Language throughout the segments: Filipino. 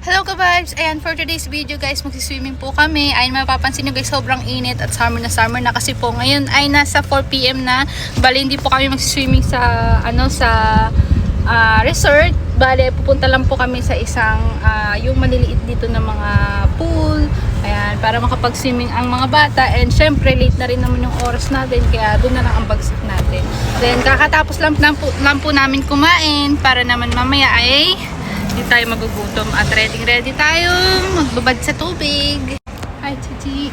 Hello ka-vibes! Ayan, for today's video guys, magsiswimming po kami. Ayun, mapapansin nyo guys, sobrang init at summer na kasi po. Ngayon ay nasa 4 PM na. Bale, hindi po kami magsiswimming sa, resort. Bale, pupunta lang po kami sa isang, yung maliliit dito na mga pool. Ayan, para makapag-swimming ang mga bata. And syempre, late na rin naman yung oras natin. Kaya doon na lang ang bagsak natin. Then, kakatapos lang po namin kumain para naman mamaya ay hindi tayo magugutom at ready tayo magbabad sa tubig. Hi, Chichi!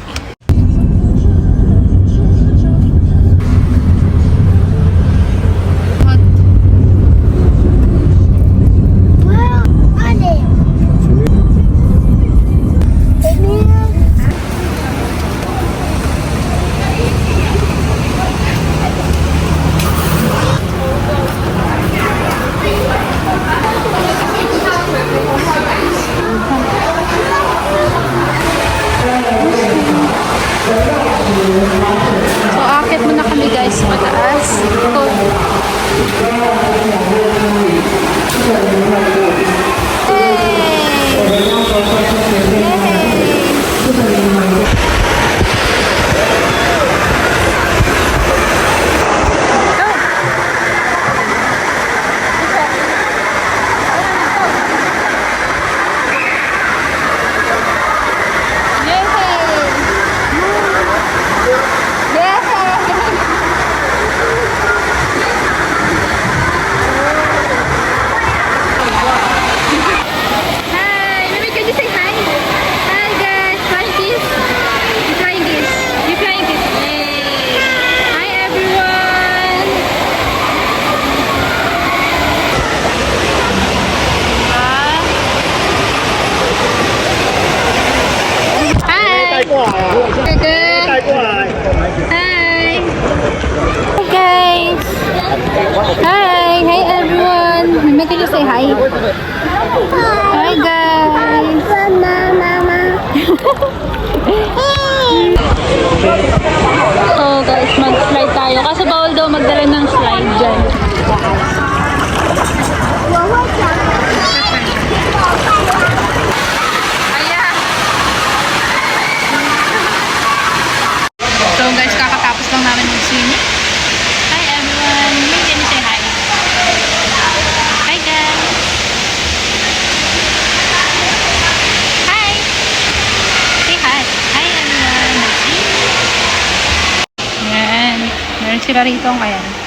So, akit muna kami guys, mataas. Hi everyone. May can you say hi? Hi guys. So guys, mag-slide tayo. Kasi bawal daw magdala ng slide dyan. So guys, kakatapos lang namin mag-swimming. Hi everyone. Can you say hi? Hi guys. Hi. Say hi. Hi everyone. Yan. Meron sila rito. Ayan.